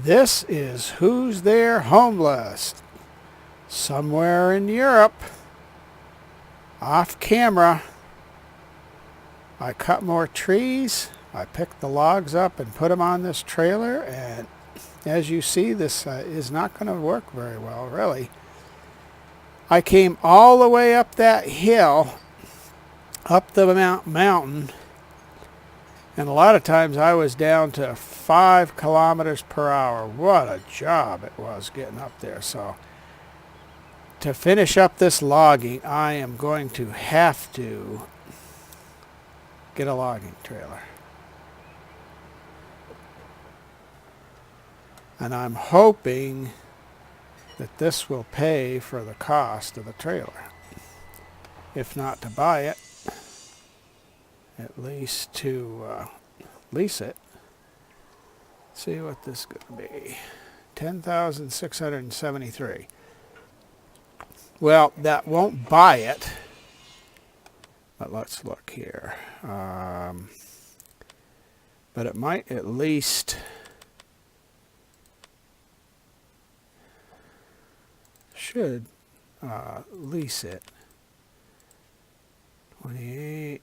This is Who's There Homeless. Somewhere in Europe, off camera, I cut more trees. I picked the logs up and put them on this trailer, and as you see, this is not going to work very well, really. I came all the way up that hill, up the mountain, and a lot of times I was down to 5 kilometers per hour. What a job it was getting up there. So to finish up this logging, I am going to have to get a logging trailer. And I'm hoping that this will pay for the cost of the trailer. If not to buy it, at least to lease it. See what this is going to be. $10,673. Well, that won't buy it. But let's look here. But it might at least should lease it. 28,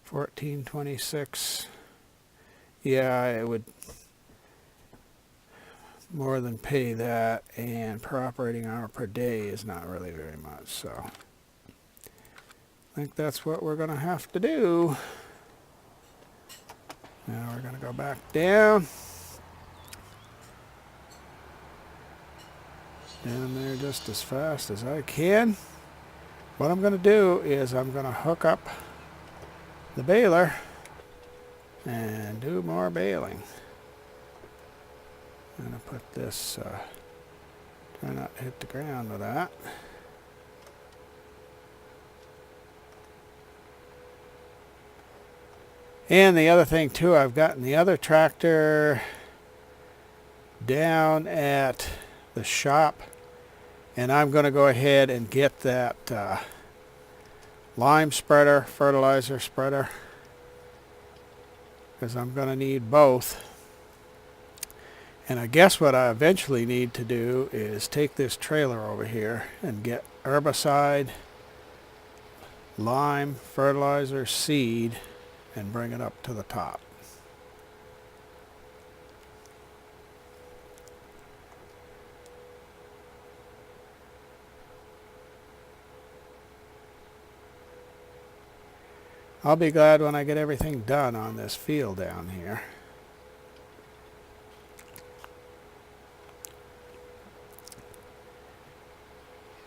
1426. Yeah, it would more than pay that, and per operating hour per day is not really very much, so I think that's what we're going to have to do. Now we're going to go back down there just as fast as I can. What I'm going to do is I'm going to hook up the baler and do more baling. I'm going to put this, try not to hit the ground with that. And the other thing too, I've gotten the other tractor down at the shop, and I'm going to go ahead and get that lime spreader, fertilizer spreader, because I'm going to need both. And I guess what I eventually need to do is take this trailer over here and get herbicide, lime, fertilizer, seed, and bring it up to the top. I'll be glad when I get everything done on this field down here.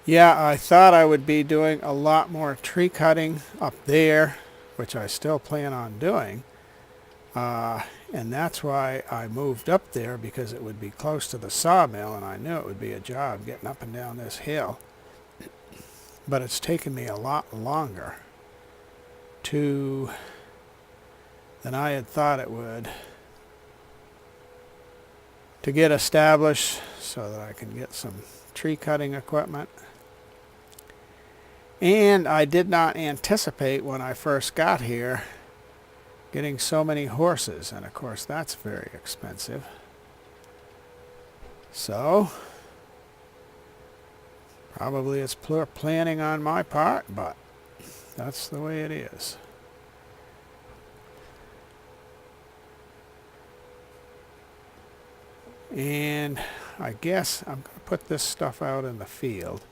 Yeah, I thought I would be doing a lot more tree cutting up there, which I still plan on doing. And that's why I moved up there, because it would be close to the sawmill, and I knew it would be a job getting up and down this hill. But it's taken me a lot longer than I had thought it would to get established so that I can get some tree cutting equipment. And I did not anticipate when I first got here getting so many horses, and of course that's very expensive. So probably it's poor planning on my part, but that's the way it is. And I guess I'm going to put this stuff out in the field.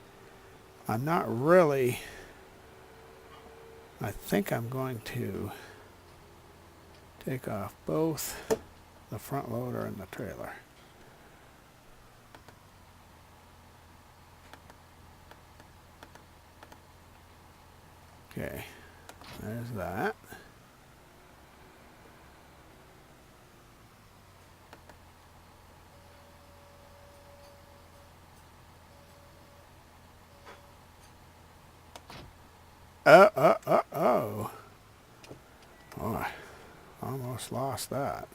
I'm not really, I think I'm going to take off both the front loader and the trailer. Okay, there's that. Oh. Oh, I almost lost that.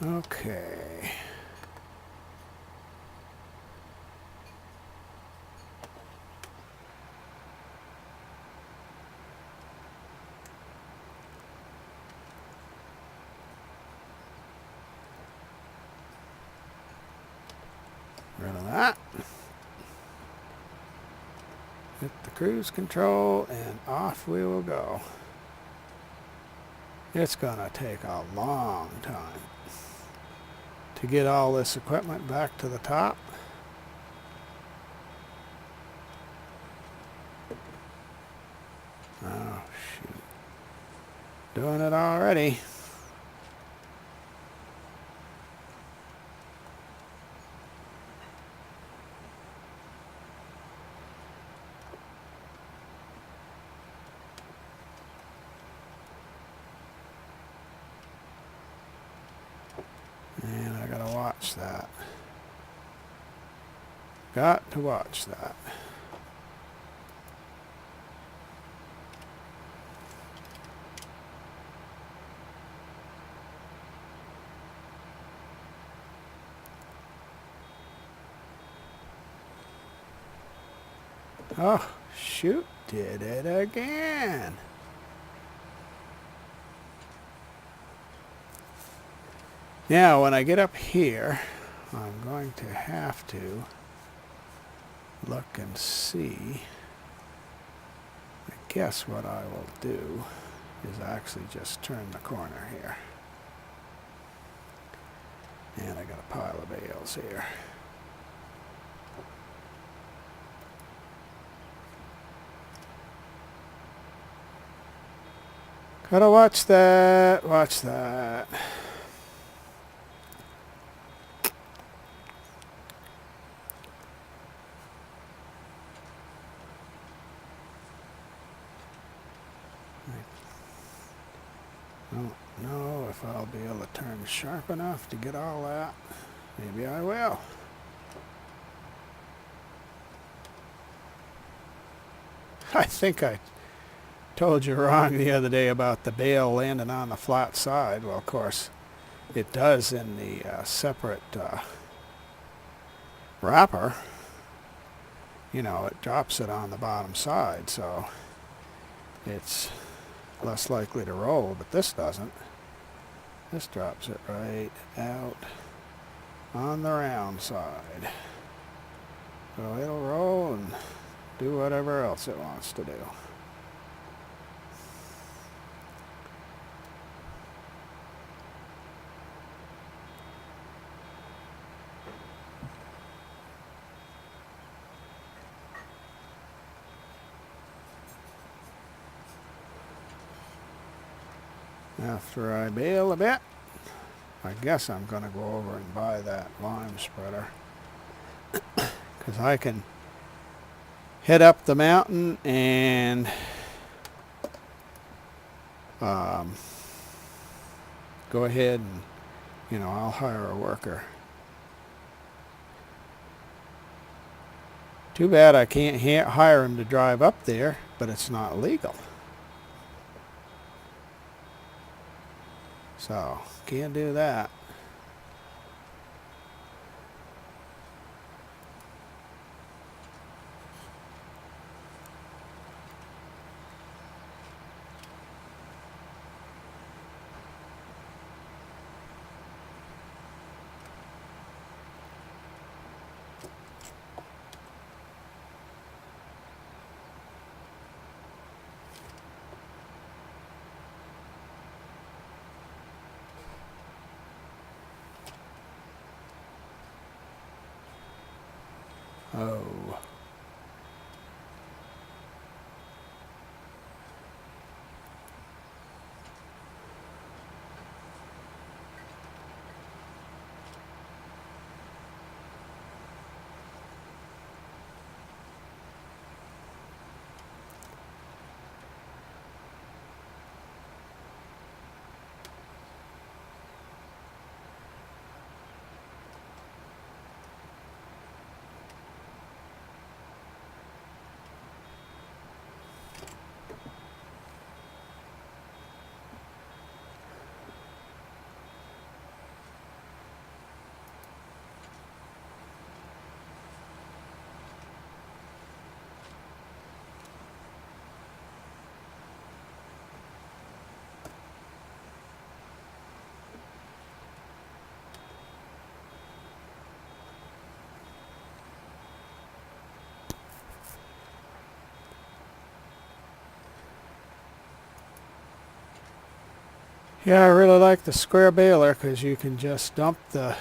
Okay. Rid of that. Hit the cruise control and off we will go. It's gonna take a long time to get all this equipment back to the top. Oh shoot. Doing it already. And I gotta watch that. Got to watch that. Oh, shoot, did it again. Now, when I get up here, I'm going to have to look and see. I guess what I will do is actually just turn the corner here. And I got a pile of bales here. Gotta watch that, watch that. I don't know if I'll be able to turn sharp enough to get all that. Maybe I will. I think I told you wrong the other day about the bale landing on the flat side. Well, of course, it does in the separate wrapper. You know, it drops it on the bottom side, so it's less likely to roll, but this doesn't. This drops it right out on the round side. So it'll roll and do whatever else it wants to do. After I bale a bit, I guess I'm going to go over and buy that lime spreader. Because I can head up the mountain and go ahead and, you know, I'll hire a worker. Too bad I can't hire him to drive up there, but it's not legal. So, can't do that. Oh. Yeah, I really like the square baler because you can just dump the,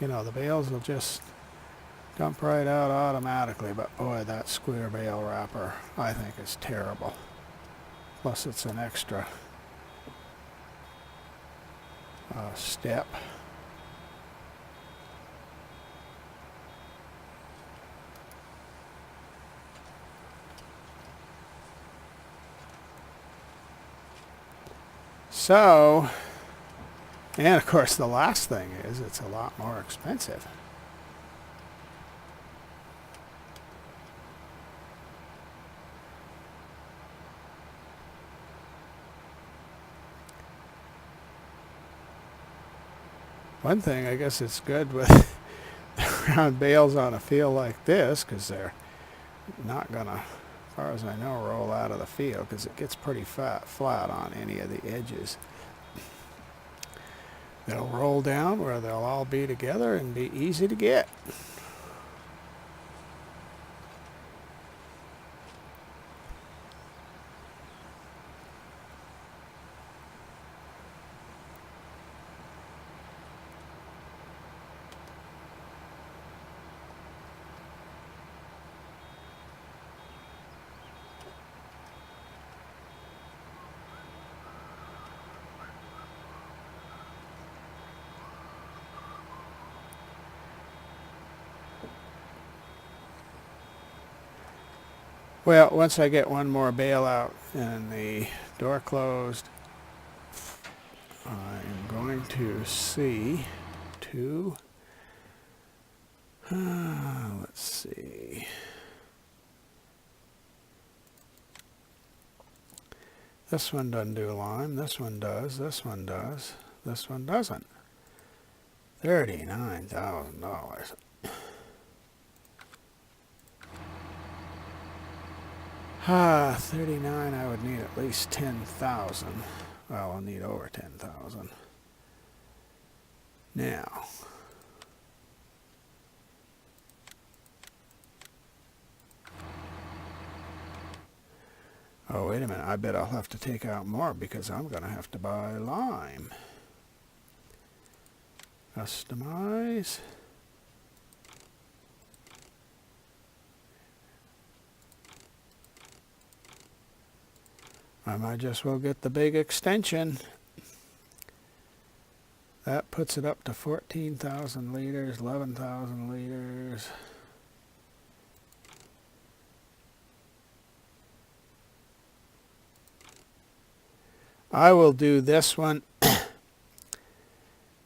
the bales will just dump right out automatically. But boy, that square bale wrapper I think is terrible. Plus it's an extra step. So, and of course the last thing is it's a lot more expensive. One thing, I guess it's good with round bales on a field like this because they're not going to, as far as I know, roll out of the field because it gets pretty flat on any of the edges. They'll roll down where they'll all be together and be easy to get. Well, once I get one more bale out and the door closed, I'm going to see two, let's see, this one doesn't do lime, this one does, this one does, this one doesn't. $39,000. 39, I would need at least 10,000. Well, I'll need over 10,000. Now, oh, wait a minute. I bet I'll have to take out more because I'm going to have to buy lime. Customize. I might just well get the big extension. That puts it up to 14,000 liters, 11,000 liters. I will do this one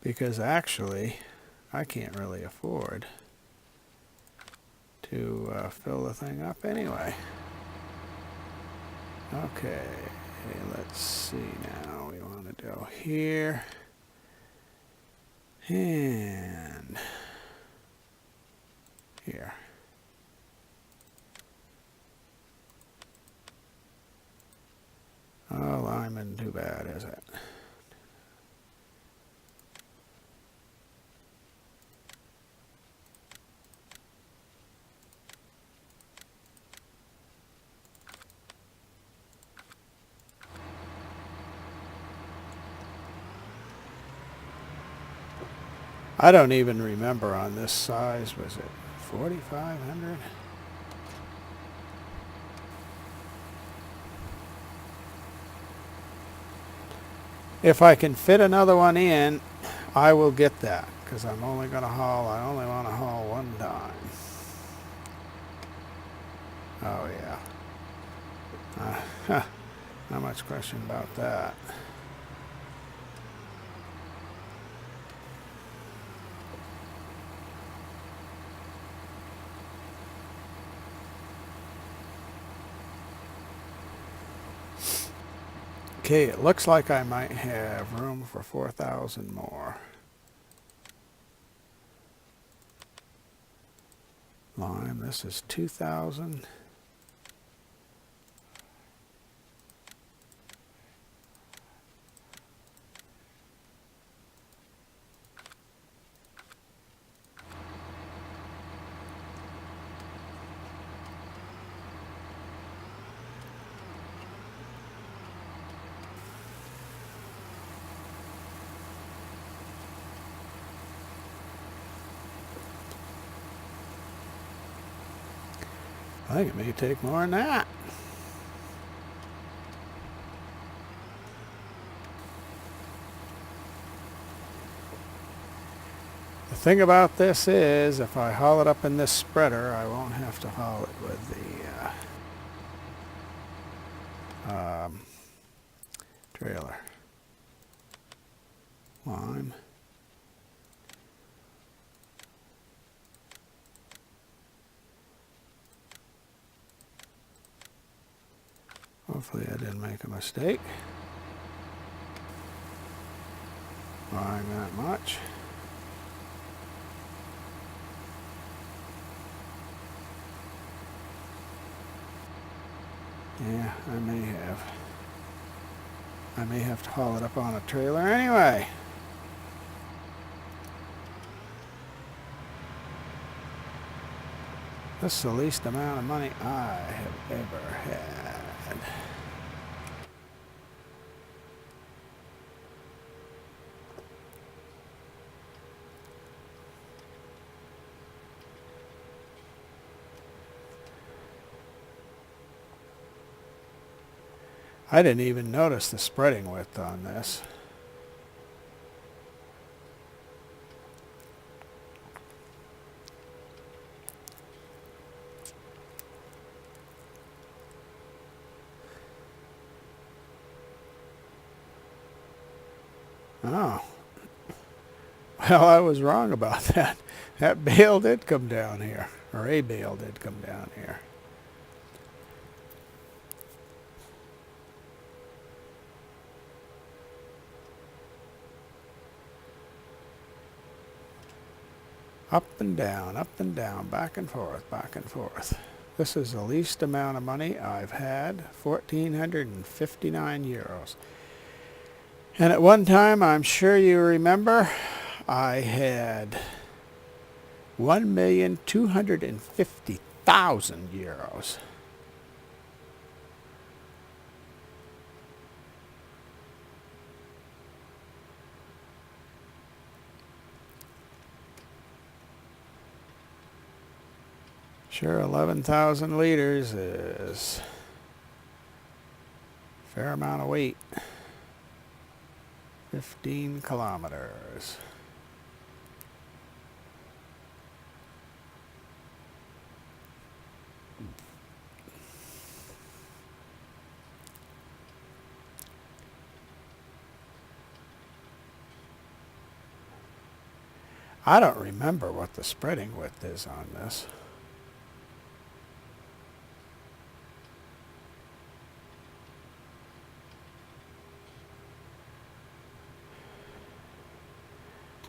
because actually I can't really afford to fill the thing up anyway. Okay, let's see now. We want to go here and here. Oh, lime isn't too bad, is it? I don't even remember on this size, was it 4,500? If I can fit another one in, I will get that because I'm only going to haul, I only want to haul one time. Oh yeah. Not much question about that. Okay, it looks like I might have room for 4,000 more. Lime, this is 2,000. I think it may take more than that. The thing about this is, if I haul it up in this spreader, I won't have to haul it with the trailer. Lime. Hopefully I didn't make a mistake buying that much. Yeah, I may have to haul it up on a trailer anyway. This is the least amount of money I have ever had. I didn't even notice the spreading width on this. Oh. Well, I was wrong about that. That bale did come down here. Or a bale did come down here. Up and down, back and forth, back and forth. This is the least amount of money I've had, 1,459 euros. And at one time, I'm sure you remember, I had 1,250,000 euros. Sure, 11,000 liters is a fair amount of weight. 15 kilometers. I don't remember what the spreading width is on this.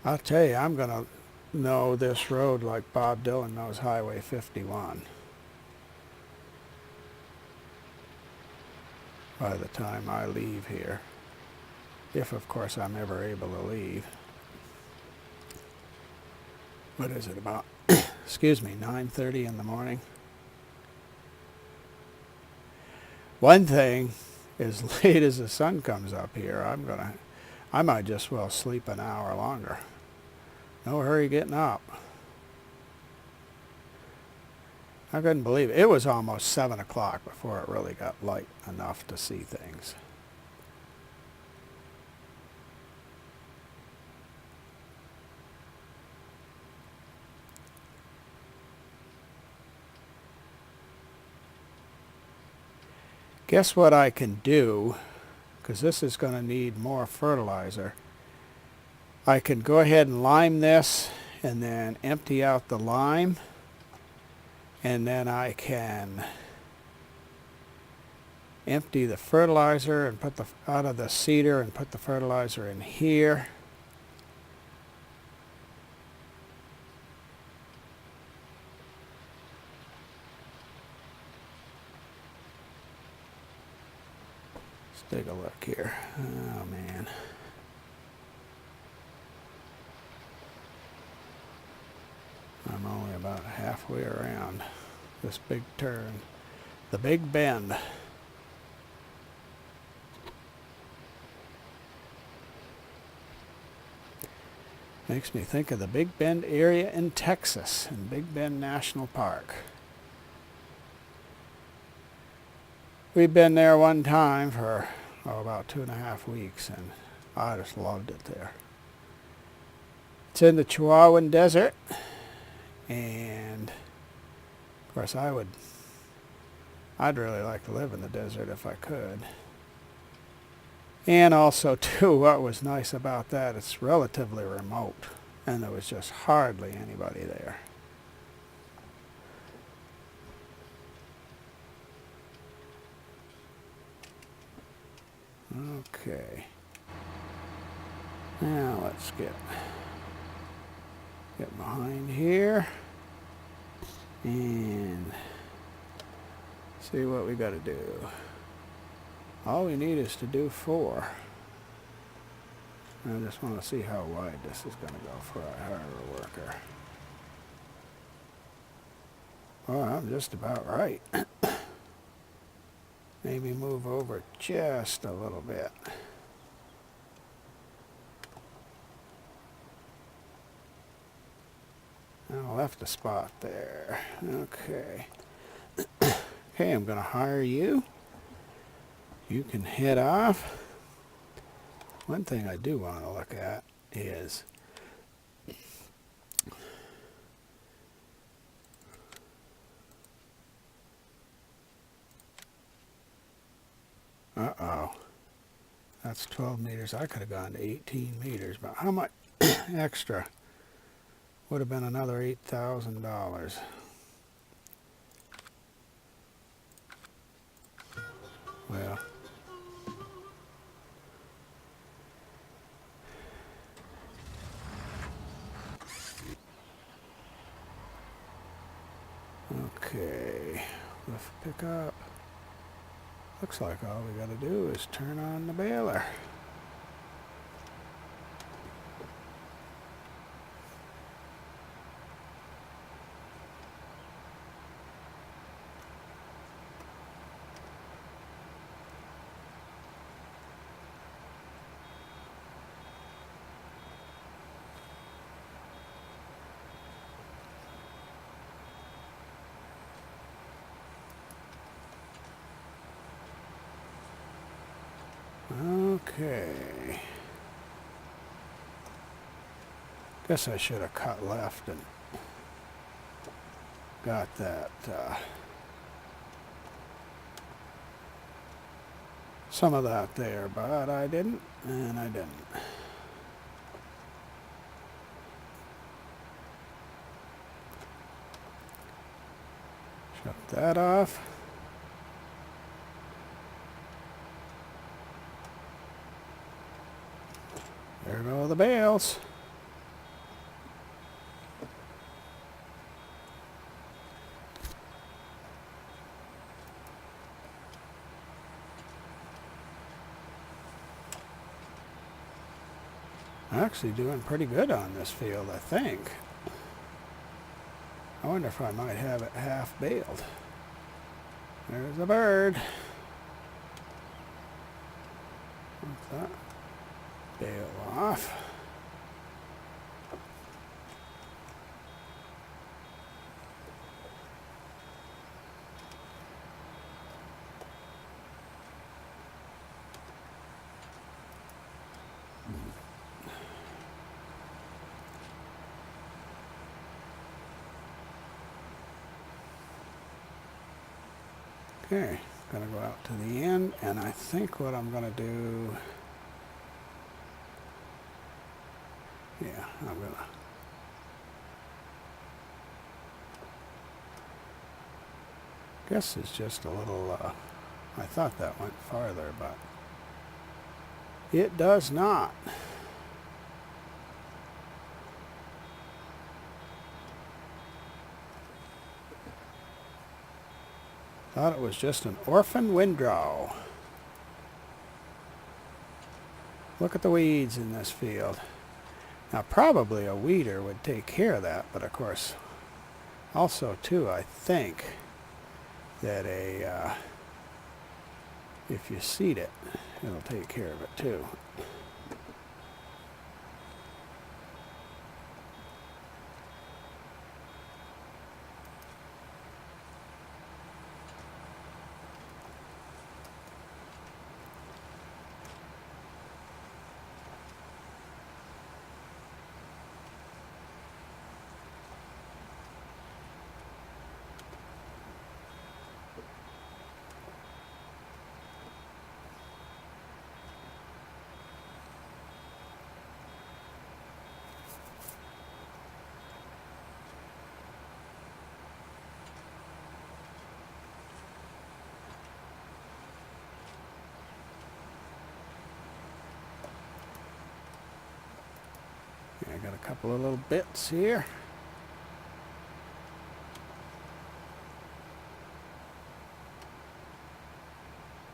I'll tell you, I'm going to know this road like Bob Dylan knows Highway 51 by the time I leave here. If, of course, I'm ever able to leave. What is it, about, excuse me, 9:30 in the morning? One thing, as late as the sun comes up here, I might just well sleep an hour longer. No hurry getting up. I couldn't believe it. It was almost 7 o'clock before it really got light enough to see things. Guess what I can do, because this is going to need more fertilizer. I can go ahead and lime this and then empty out the lime, and then I can empty the fertilizer and put out of the seeder and put the fertilizer in here. Let's take a look here. Oh man. I'm only about halfway around this big turn. The Big Bend. Makes me think of the Big Bend area in Texas, in Big Bend National Park. We've been there one time for about 2.5 weeks, and I just loved it there. It's in the Chihuahuan Desert, and of course I'd really like to live in the desert if I could. And also too, what was nice about that, it's relatively remote, and there was just hardly anybody there. Okay. Now let's get behind here and see what we got to do. All we need is to do 4. I just want to see how wide this is going to go for a harder worker. Well, I'm just about right. Maybe move over just a little bit. I left a spot there. Okay. Okay, I'm going to hire you. You can head off. One thing I do want to look at is that's 12 meters. I could have gone to 18 meters, but how much extra would have been another $8,000? Well, okay, lift pickup. Looks like all we got to do is turn on the baler. Okay. Guess I should have cut left and got that some of that there, but I didn't, and I didn't. Shut that off. There go the bales. Actually doing pretty good on this field, I think. I wonder if I might have it half baled. There's a bird. What's that? Bale off. Okay, gonna go out to the end, and I think what I'm gonna do, yeah, I'm gonna guess it's just a little, I thought that went farther, but it does not. Thought it was just an orphan windrow. Look at the weeds in this field. Now probably a weeder would take care of that, but of course also too I think that if you seed it, it'll take care of it too. Yeah, I got a couple of little bits here.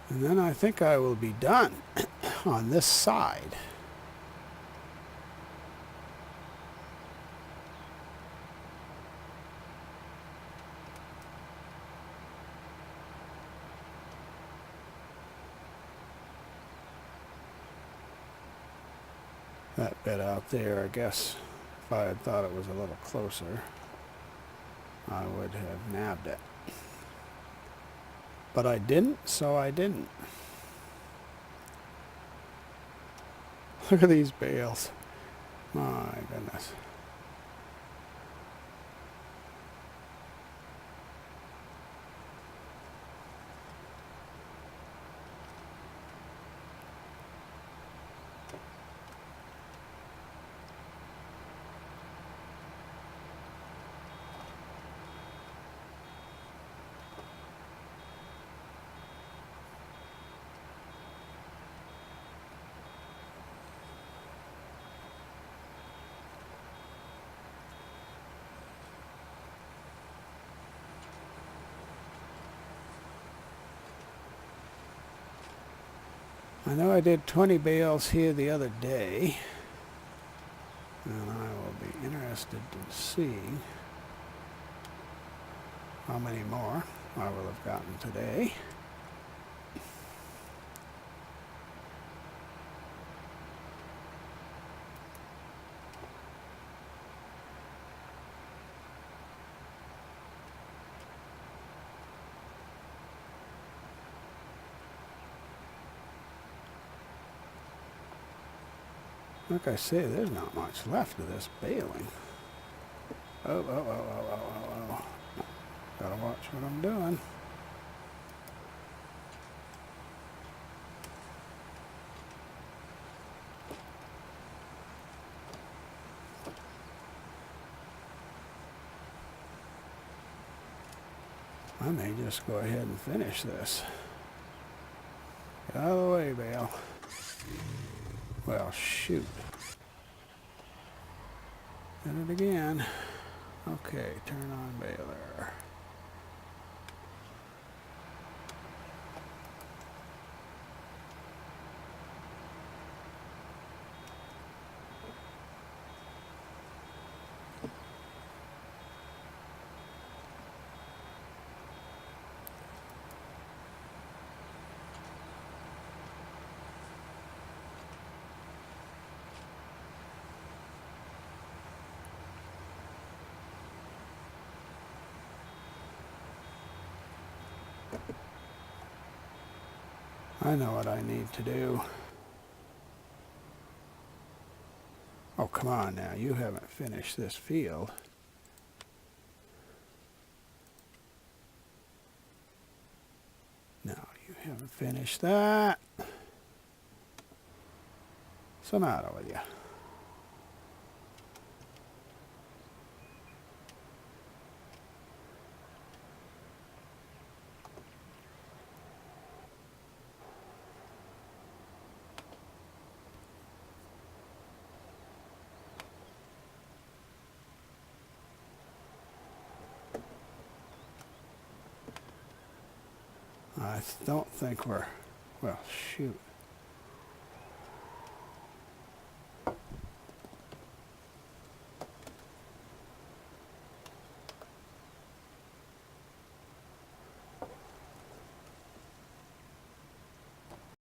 And then I think I will be done on this side. That bit out there, I guess, if I had thought it was a little closer, I would have nabbed it. But I didn't, so I didn't. Look at these bales. My goodness. I know I did 20 bales here the other day, and I will be interested to see how many more I will have gotten today. Like I say, there's not much left of this baling. Oh. Gotta watch what I'm doing. I may just go ahead and finish this. Get out of the way, bale. Well, shoot. Did it again. Okay, turn on baler. I know what I need to do. Oh, come on now. You haven't finished this field. No, you haven't finished that. What's the matter with you? I don't think we're, well, shoot.